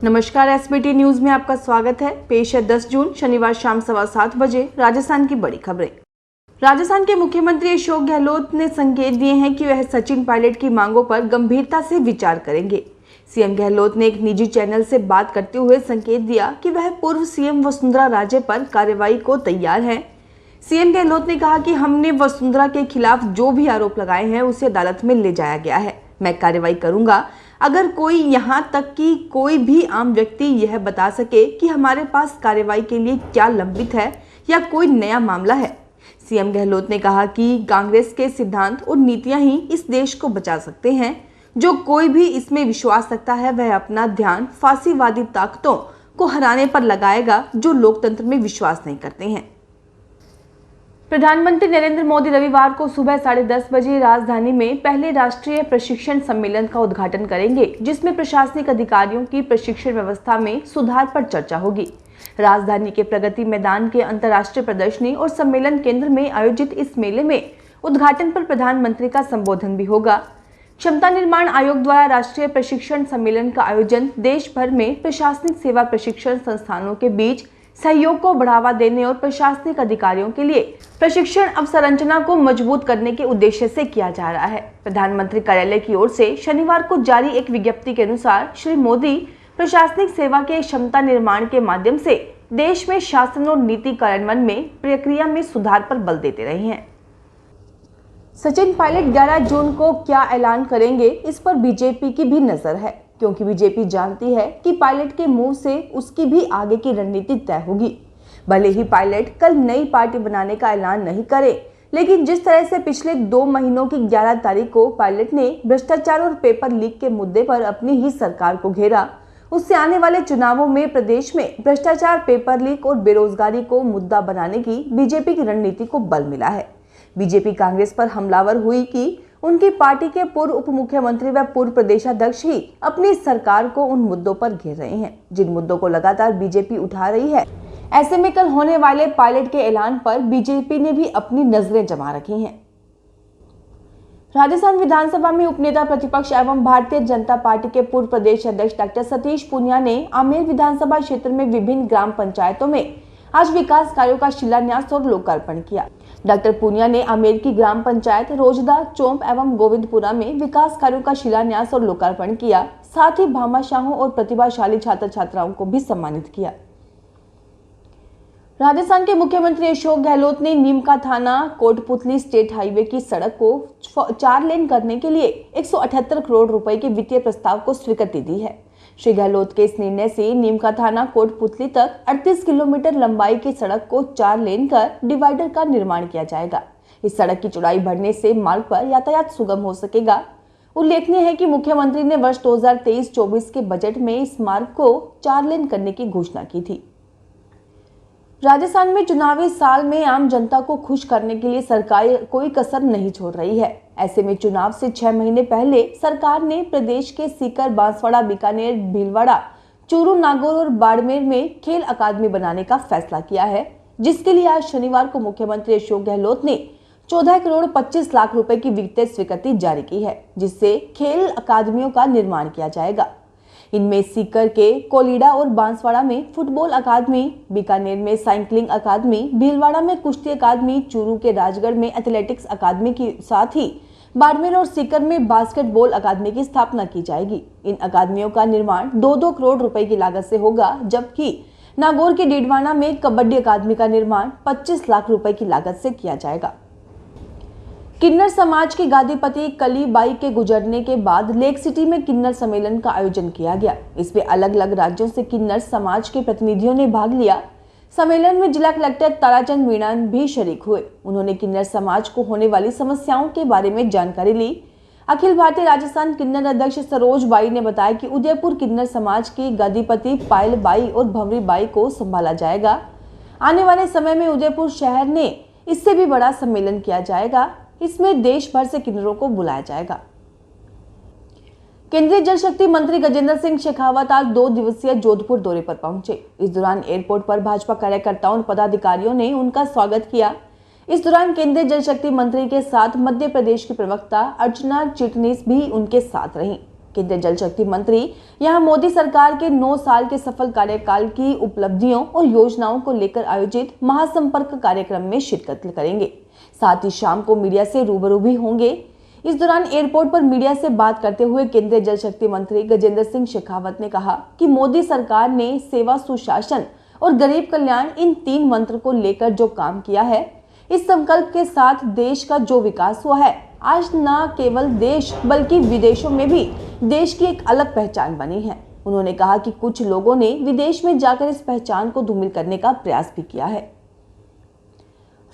नमस्कार, SBT news में आपका स्वागत है। पेश है 10 जून शनिवार शाम 7:15 बजे राजस्थान की बड़ी खबरें। राजस्थान के मुख्यमंत्री अशोक गहलोत ने संकेत दिए हैं कि वह सचिन पायलट की मांगों पर गंभीरता से विचार करेंगे। सीएम गहलोत ने एक निजी चैनल से बात करते हुए संकेत दिया कि वह पूर्व सीएम वसुंधरा राजे पर कार्रवाई को तैयार हैं। सीएम गहलोत ने कहा कि हमने वसुंधरा के खिलाफ जो भी आरोप लगाए हैं उसे अदालत में ले जाया गया है। मैं कार्रवाई करूंगा। अगर कोई यहाँ तक कि कोई भी आम व्यक्ति यह बता सके कि हमारे पास कार्रवाई के लिए क्या लंबित है या कोई नया मामला है। सीएम गहलोत ने कहा कि कांग्रेस के सिद्धांत और नीतियां ही इस देश को बचा सकते हैं। जो कोई भी इसमें विश्वास रखता है वह अपना ध्यान फासीवादी ताकतों को हराने पर लगाएगा जो लोकतंत्र में विश्वास नहीं करते हैं। प्रधानमंत्री नरेंद्र मोदी रविवार को सुबह 10:30 बजे राजधानी में पहले राष्ट्रीय प्रशिक्षण सम्मेलन का उद्घाटन करेंगे, जिसमें प्रशासनिक अधिकारियों की प्रशिक्षण व्यवस्था में सुधार पर चर्चा होगी। राजधानी के प्रगति मैदान के अंतर्राष्ट्रीय प्रदर्शनी और सम्मेलन केंद्र में आयोजित इस मेले में उद्घाटन पर प्रधानमंत्री का संबोधन भी होगा। क्षमता निर्माण आयोग द्वारा राष्ट्रीय प्रशिक्षण सम्मेलन का आयोजन देश भर में प्रशासनिक सेवा प्रशिक्षण संस्थानों के बीच सहयोग को बढ़ावा देने और प्रशासनिक अधिकारियों के लिए प्रशिक्षण अवसंरचना को मजबूत करने के उद्देश्य से किया जा रहा है। प्रधानमंत्री कार्यालय की ओर से शनिवार को जारी एक विज्ञप्ति के अनुसार श्री मोदी प्रशासनिक सेवा के क्षमता निर्माण के माध्यम से देश में शासन और नीति कार्यान्वयन में प्रक्रिया में सुधार पर बल देते रहे हैं। सचिन पायलट 11 जून को क्या ऐलान करेंगे, इस पर बीजेपी की भी नजर है, क्योंकि बीजेपी जानती है कि पायलट के मुंह से उसकी भी आगे की रणनीति तय होगी। भले ही पायलट कल नई पार्टी बनाने का ऐलान नहीं करे, लेकिन जिस तरह से पिछले 2 महीनों की 11 तारीख को पायलट ने भ्रष्टाचार और पेपर लीक के मुद्दे पर अपनी ही सरकार को घेरा, उससे आने वाले चुनावों में प्रदेश में भ्रष्टाचार, पेपर लीक और बेरोजगारी को मुद्दा बनाने की बीजेपी की रणनीति को बल मिला है। बीजेपी कांग्रेस पर हमलावर हुई कि उनकी पार्टी के पूर्व उप मुख्यमंत्री व पूर्व प्रदेशाध्यक्ष ही अपनी सरकार को उन मुद्दों पर घेर रहे हैं जिन मुद्दों को लगातार बीजेपी उठा रही है। ऐसे में कल होने वाले पायलट के ऐलान पर बीजेपी ने भी अपनी नजरें जमा रखी हैं। राजस्थान विधानसभा में उपनेता प्रतिपक्ष एवं भारतीय जनता पार्टी के पूर्व प्रदेश अध्यक्ष डॉक्टर सतीश पूनिया ने आमेर विधानसभा क्षेत्र में विभिन्न ग्राम पंचायतों में आज विकास कार्यों का शिलान्यास और लोकार्पण किया। डॉक्टर पूनिया ने आमेर की ग्राम पंचायत रोजदा, चोंप एवं गोविंदपुरा में विकास कार्यों का शिलान्यास और लोकार्पण किया। साथ ही भामाशाहों और प्रतिभाशाली छात्र छात्राओं को भी सम्मानित किया। राजस्थान के मुख्यमंत्री अशोक गहलोत ने नीमका थाना कोटपुतली स्टेट हाईवे की सड़क को 4 लेन करने के लिए 178 करोड़ रुपए के वित्तीय प्रस्ताव को स्वीकृति दी है। श्री गहलोत के इस निर्णय से नीमका थाना कोटपुतली तक 38 किलोमीटर लंबाई की सड़क को 4 लेन कर डिवाइडर का निर्माण किया जाएगा। इस सड़क की चौड़ाई बढ़ने से मार्ग पर यातायात सुगम हो सकेगा। उल्लेखनीय है कि मुख्यमंत्री ने वर्ष 2023-24 के बजट में इस मार्ग को 4 लेन करने की घोषणा की थी। राजस्थान में चुनावी साल में आम जनता को खुश करने के लिए सरकार कोई कसर नहीं छोड़ रही है। ऐसे में चुनाव से 6 महीने पहले सरकार ने प्रदेश के सीकर, बांसवाड़ा, बीकानेर, भीलवाड़ा, चूरू, नागौर और बाड़मेर में खेल अकादमी बनाने का फैसला किया है, जिसके लिए आज शनिवार को मुख्यमंत्री अशोक गहलोत ने 14 करोड़ 25 लाख रुपए की वित्तीय स्वीकृति जारी की है, जिससे खेल अकादमियों का निर्माण किया जाएगा। इनमें सीकर के कोलीडा और बांसवाड़ा में फुटबॉल अकादमी, बीकानेर में साइकिलिंग अकादमी, भीलवाड़ा में कुश्ती अकादमी, चूरू के राजगढ़ में एथलेटिक्स अकादमी के साथ ही बाड़मेर और सीकर में बास्केटबॉल अकादमी की स्थापना की जाएगी। इन अकादमियों का निर्माण 2-2 करोड़ रुपए की लागत से होगा, जबकि नागौर के डीडवाना में कबड्डी अकादमी का निर्माण 25 लाख रुपए की लागत से किया जाएगा। किन्नर समाज की गादीपति कलीबाई के गुजरने के बाद लेक सिटी में किन्नर सम्मेलन का आयोजन किया गया। इसमें अलग अलग राज्यों से किन्नर समाज के प्रतिनिधियों ने भाग लिया। सम्मेलन में जिला कलेक्टर ताराचंद मीणा भी शरीक हुए। उन्होंने किन्नर समाज को होने वाली समस्याओं के बारे में जानकारी ली। अखिल भारतीय राजस्थान किन्नर अध्यक्ष सरोज बाई ने बताया कि उदयपुर किन्नर समाज की गादीपति पायल बाई और भंवरी बाई को संभाला जाएगा। आने वाले समय में उदयपुर शहर ने इससे भी बड़ा सम्मेलन किया जाएगा। इसमें देश भर से किन्नरों को बुलाया जाएगा। केंद्रीय जल शक्ति मंत्री गजेंद्र सिंह शेखावत आज 2 दिवसीय जोधपुर दौरे पर पहुंचे। इस दौरान एयरपोर्ट पर भाजपा कार्यकर्ताओं और पदाधिकारियों ने उनका स्वागत किया। इस दौरान केंद्रीय जल शक्ति मंत्री के साथ मध्य प्रदेश की प्रवक्ता अर्चना चिटनीस भी उनके साथ रहीं। केंद्रीय जल शक्ति मंत्री यहां मोदी सरकार के 9 साल के सफल कार्यकाल की उपलब्धियों और योजनाओं को लेकर आयोजित महासंपर्क कार्यक्रम में शिरकत करेंगे। साथ ही शाम को मीडिया से रूबरू भी होंगे। इस दौरान एयरपोर्ट पर मीडिया से बात करते हुए केंद्रीय जल शक्ति मंत्री गजेंद्र सिंह शेखावत ने कहा कि मोदी सरकार ने सेवा, सुशासन और गरीब कल्याण इन 3 मंत्र को लेकर जो काम किया है, इस संकल्प के साथ देश का जो विकास हुआ है, आज न केवल देश बल्कि विदेशों में भी देश की एक अलग पहचान बनी है। उन्होंने कहा कि कुछ लोगों ने विदेश में जाकर इस पहचान को धूमिल करने का प्रयास भी किया है।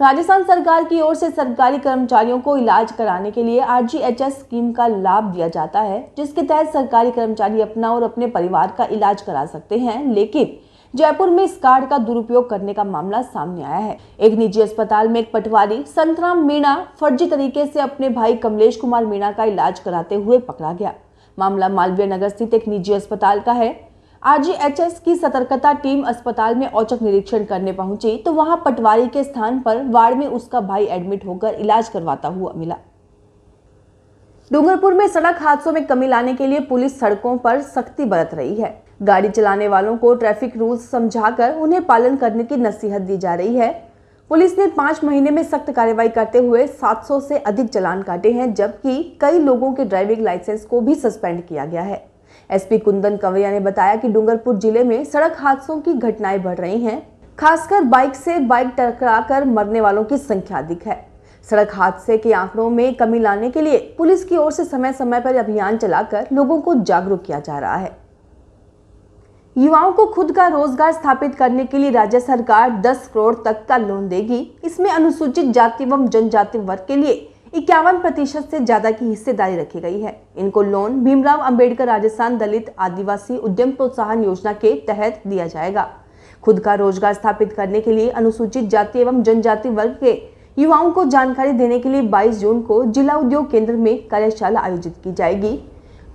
राजस्थान सरकार की ओर से सरकारी कर्मचारियों को इलाज कराने के लिए RGHS स्कीम का लाभ दिया जाता है, जिसके तहत सरकारी कर्मचारी अपना और अपने परिवार का इलाज करा सकते हैं। लेकिन जयपुर में इस कार्ड का दुरुपयोग करने का मामला सामने आया है। एक निजी अस्पताल में एक पटवारी संतराम मीणा फर्जी तरीके से अपने भाई कमलेश कुमार मीणा का इलाज कराते हुए पकड़ा गया। मामला मालवीय नगर स्थित एक निजी अस्पताल का है। RGHS की सतर्कता टीम अस्पताल में औचक निरीक्षण करने पहुंची तो वहां पटवारी के स्थान पर वार्ड में उसका भाई एडमिट होकर इलाज करवाता हुआ मिला। डूंगरपुर में सड़क हादसों में कमी लाने के लिए पुलिस सड़कों पर सख्ती बरत रही है। गाड़ी चलाने वालों को ट्रैफिक रूल्स समझाकर उन्हें पालन करने की नसीहत दी जा रही है। पुलिस ने 5 महीने में सख्त कार्रवाई करते हुए 700 से अधिक चालान काटे हैं, जबकि कई लोगों के ड्राइविंग लाइसेंस को भी सस्पेंड किया गया है। SP कुंदन कंवरिया ने बताया कि डूंगरपुर जिले में सड़क हादसों की घटनाएं बढ़ रही हैं। खासकर बाइक से बाइक टकराकर मरने वालों की संख्या अधिक है। सड़क हादसे के आंकड़ों में कमी लाने के लिए पुलिस की ओर से समय समय पर अभियान चलाकर लोगों को जागरूक किया जा रहा है। युवाओं को खुद का रोजगार स्थापित करने के लिए राज्य सरकार 10 करोड़ तक का लोन देगी। इसमें अनुसूचित जाति एवं जनजाति वर्ग के लिए 51% से ज्यादा की हिस्सेदारी रखी गई है। इनको लोन भीमराव अंबेडकर राजस्थान दलित आदिवासी उद्यम प्रोत्साहन योजना के तहत दिया जाएगा। खुद का रोजगार स्थापित करने के लिए अनुसूचित जाति एवं जनजाति वर्ग के युवाओं को जानकारी देने के लिए 22 जून को जिला उद्योग केंद्र में कार्यशाला आयोजित की जाएगी।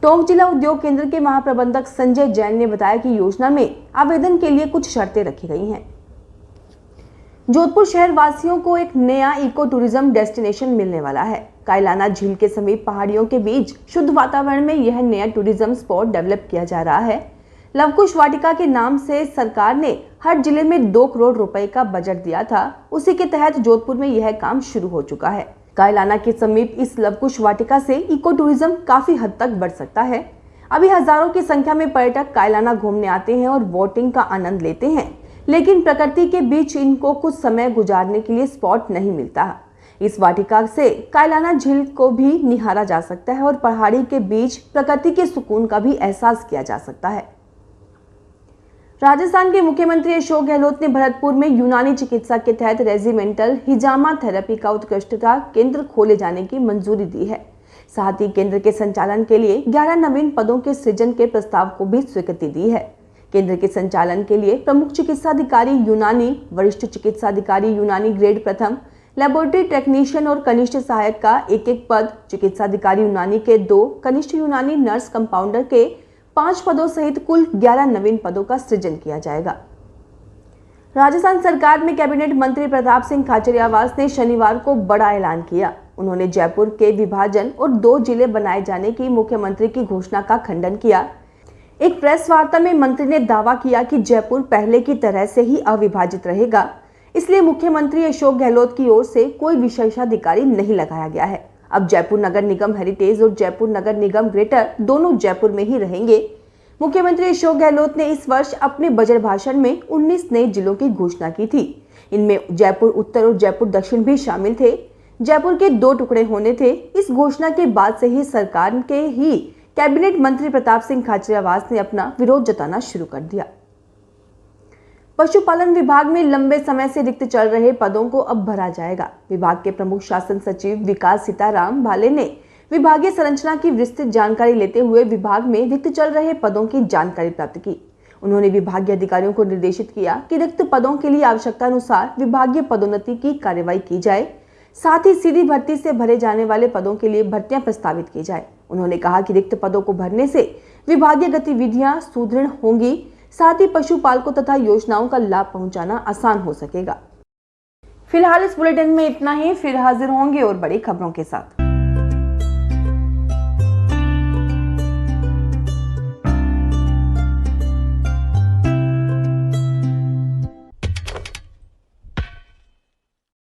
टोंक जिला उद्योग केंद्र के महाप्रबंधक संजय जैन ने बताया कि योजना में आवेदन के लिए कुछ शर्तें रखी गई हैं। जोधपुर शहर वासियों को एक नया इको टूरिज्म डेस्टिनेशन मिलने वाला है। कायलाना झील के समीप पहाड़ियों के बीच शुद्ध वातावरण में यह नया टूरिज्म स्पॉट डेवलप किया जा रहा है। लवकुश वाटिका के नाम से सरकार ने हर जिले में 2 करोड़ रुपए का बजट दिया था। उसी के तहत जोधपुर में यह काम शुरू हो चुका है। कायलाना के समीप इस लवकुश वाटिका से इको टूरिज्म काफी हद तक बढ़ सकता है। अभी हजारों की संख्या में पर्यटक कायलाना घूमने आते हैं और बोटिंग का आनंद लेते हैं, लेकिन प्रकृति के बीच इनको कुछ समय गुजारने के लिए स्पॉट नहीं मिलता। इस वाटिका से कायलाना झील को भी निहारा जा सकता है और पहाड़ी के बीच प्रकृति के सुकून का भी एहसास किया जा सकता है। राजस्थान के मुख्यमंत्री अशोक गहलोत ने भरतपुर में यूनानी चिकित्सा के तहत रेजिमेंटल हिजामा थेरेपी का उत्कृष्टता केंद्र खोले जाने की मंजूरी दी है। साथ ही केंद्र के संचालन के लिए 11 नवीन पदों के सृजन के प्रस्ताव को भी स्वीकृति दी है। केंद्र के संचालन के लिए प्रमुख चिकित्सा अधिकारी यूनानी, वरिष्ठ चिकित्सा अधिकारी यूनानी ग्रेड प्रथम, लेबोरेटरी टेक्नीशियन और कनिष्ठ सहायक का 1-1 पद, चिकित्सा अधिकारी यूनानी के 2, कनिष्ठ यूनानी नर्स कंपाउंडर के 5 पदों सहित कुल 11 नवीन पदों का सृजन किया जाएगा। राजस्थान सरकार में कैबिनेट मंत्री प्रताप सिंह खाचरियावास ने शनिवार को बड़ा ऐलान किया। उन्होंने जयपुर के विभाजन और 2 जिले बनाए जाने की मुख्यमंत्री की घोषणा का खंडन किया। एक प्रेस वार्ता में मंत्री ने दावा किया कि जयपुर पहले की तरह से ही अविभाजित रहेगा, इसलिए मुख्यमंत्री अशोक गहलोत की ओर से कोई विशेषाधिकारी नहीं लगाया गया है। अब जयपुर नगर निगम हेरिटेज और जयपुर नगर निगम ग्रेटर दोनों जयपुर में ही रहेंगे। मुख्यमंत्री अशोक गहलोत ने इस वर्ष अपने बजट भाषण में 19 नए जिलों की घोषणा की थी। इनमें जयपुर उत्तर और जयपुर दक्षिण भी शामिल थे। जयपुर के 2 टुकड़े होने थे। इस घोषणा के बाद से ही सरकार के ही कैबिनेट मंत्री प्रताप सिंह खाचरियावास ने अपना विरोध जताना शुरू कर दिया। पशुपालन विभाग में लंबे समय से रिक्त चल रहे पदों को अब भरा जाएगा। विभाग के प्रमुख शासन सचिव विकास सीताराम भाले ने विभागीय संरचना की विस्तृत जानकारी लेते हुए विभाग में रिक्त चल रहे पदों की जानकारी प्राप्त की। उन्होंने विभागीय अधिकारियों को निर्देशित किया कि रिक्त पदों के लिए आवश्यकता अनुसार विभागीय पदोन्नति की कार्यवाही की जाए। साथ ही सीधी भर्ती से भरे जाने वाले पदों के लिए भर्तियां प्रस्तावित की जाए। उन्होंने कहा कि रिक्त पदों को भरने से विभागीय गतिविधियां सुदृढ़ होंगी, साथ ही पशुपालकों तथा योजनाओं का लाभ पहुंचाना आसान हो सकेगा। फिलहाल इस बुलेटिन में इतना ही। फिर हाजिर होंगे और बड़ी खबरों के साथ।